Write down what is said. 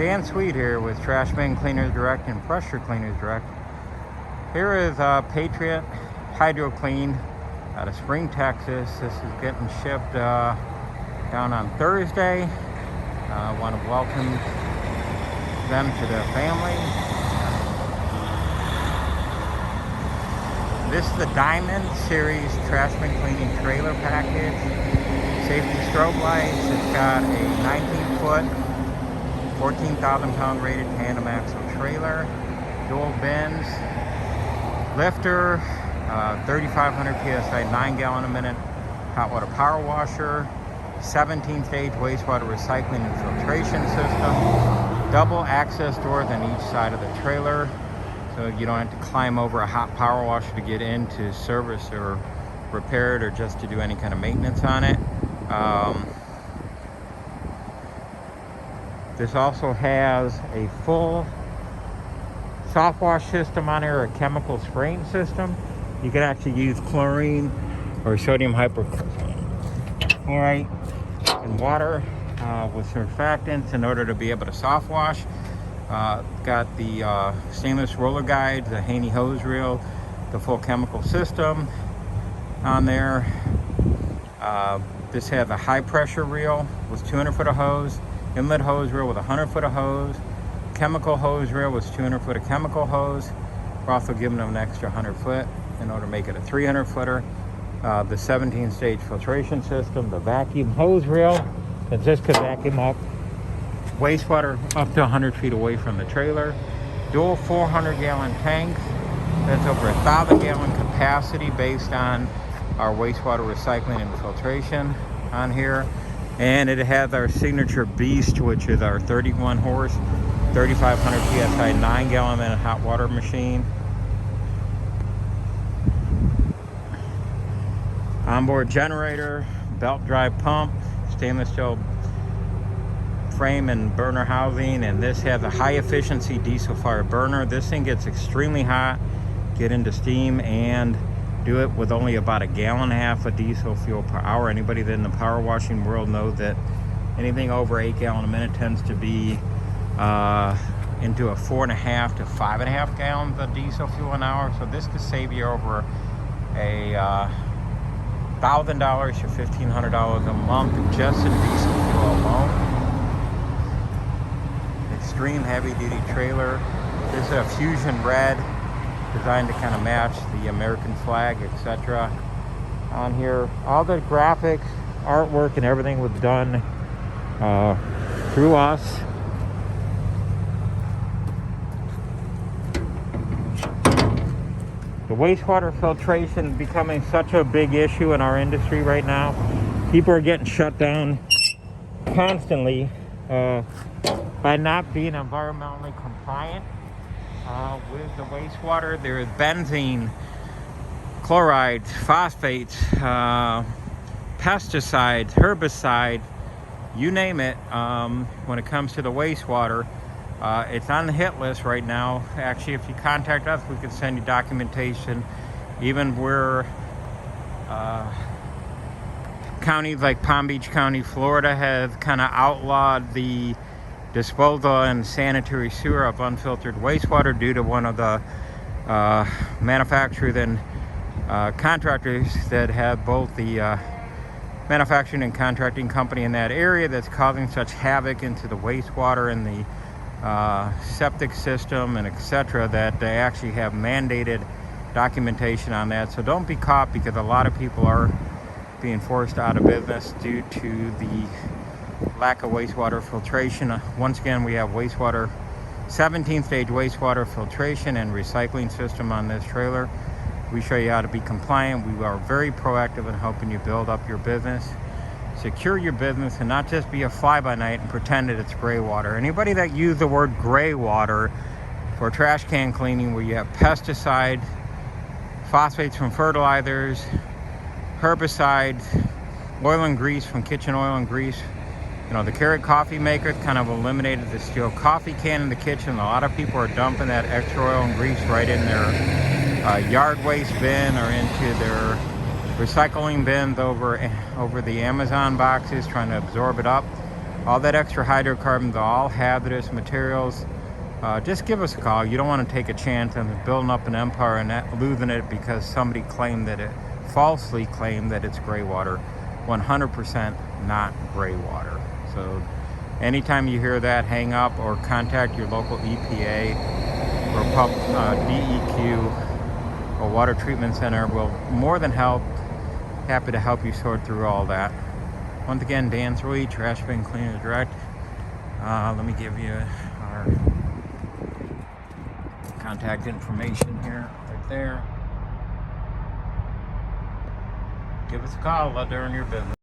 Dan Sweet here with Craftsman Cleaners Direct and Pressure Cleaners Direct. Here is Patriot Hydro Clean out of Spring, Texas. This is getting shipped down on Thursday. I want to welcome them to their family. This is the Diamond Series Craftsman Cleaning Trailer Package. Safety strobe lights. It's got a 19-foot 14,000 pound rated tandem axle trailer, dual bins, lifter, 3,500 psi, 9 gallon a minute hot water power washer, 17 stage wastewater recycling and filtration system, double access doors on each side of the trailer, so you don't have to climb over a hot power washer to get in to service or repair it or just to do any kind of maintenance on it. This also has a full soft wash system on here, a chemical spraying system. You can actually use chlorine or sodium hypochlorite in water with surfactants in order to be able to soft wash. Got the stainless roller guides, the Haney hose reel, the full chemical system on there. This has a high pressure reel with 200 foot of hose, inlet hose reel with 100 foot of hose, chemical hose reel with 200 foot of chemical hose. We're also giving them an extra 100 foot in order to make it a 300 footer. The 17 stage filtration system, the vacuum hose reel, and this could vacuum up wastewater up to 100 feet away from the trailer. Dual 400 gallon tanks. That's over 1,000 gallon capacity based on our wastewater recycling and filtration on here. And it has our signature beast, which is our 31 horse 3,500 psi 9 gallon minute hot water machine. Onboard generator, belt drive pump, stainless steel frame and burner housing, and this has a high efficiency diesel fire burner. This thing gets extremely hot, get into steam, and do it with only about 1.5 gallons of diesel fuel per hour. Anybody that in the power washing world knows that anything over 8 gallons a minute tends to be into a 4.5 to 5.5 gallons of diesel fuel an hour. So this could save you over a $1,000 to $1,500 a month just in diesel fuel alone. Extreme heavy duty trailer. This is a fusion red, designed to kind of match the American flag, etc. on here. All the graphics, artwork, and everything was done through us. The wastewater filtration is becoming such a big issue in our industry right now. People are getting shut down constantly by not being environmentally compliant. With the wastewater, there is benzene, chlorides, phosphates, pesticides, herbicides, you name it. When it comes to the wastewater, it's on the hit list right now. Actually, if you contact us, we can send you documentation. Even where counties like Palm Beach County, Florida, have kind of outlawed the disposal and sanitary sewer of unfiltered wastewater due to one of the manufacturers and contractors that have both the manufacturing and contracting company in that area that's causing such havoc into the wastewater and the septic system and etc. that they actually have mandated documentation on that. So don't be caught, because a lot of people are being forced out of business due to the lack of wastewater filtration. Once again, we have 17 stage wastewater filtration and recycling system on this trailer. We show you how to be compliant. We are very proactive in helping you build up your business, secure your business, and not just be a fly-by-night and pretend that it's gray water. Anybody that used the word gray water for trash can cleaning, where you have pesticides, phosphates from fertilizers, herbicides, oil and grease from kitchen oil and grease. You know, the Carrot coffee maker kind of eliminated the steel coffee can in the kitchen. A lot of people are dumping that extra oil and grease right in their yard waste bin or into their recycling bins over the Amazon boxes, trying to absorb it up. all that extra hydrocarbons, all hazardous materials, just give us a call. You don't want to take a chance on building up an empire and losing it because somebody falsely claimed that it's gray water. 100% not gray water. So anytime you hear that, hang up or contact your local EPA or DEQ or water treatment center. We'll more than happy to help you sort through all that. Once again, Dan's Rui, Trash Bin Cleaner Direct. Let me give you our contact information here, right there. Give us a call, let us earn your business.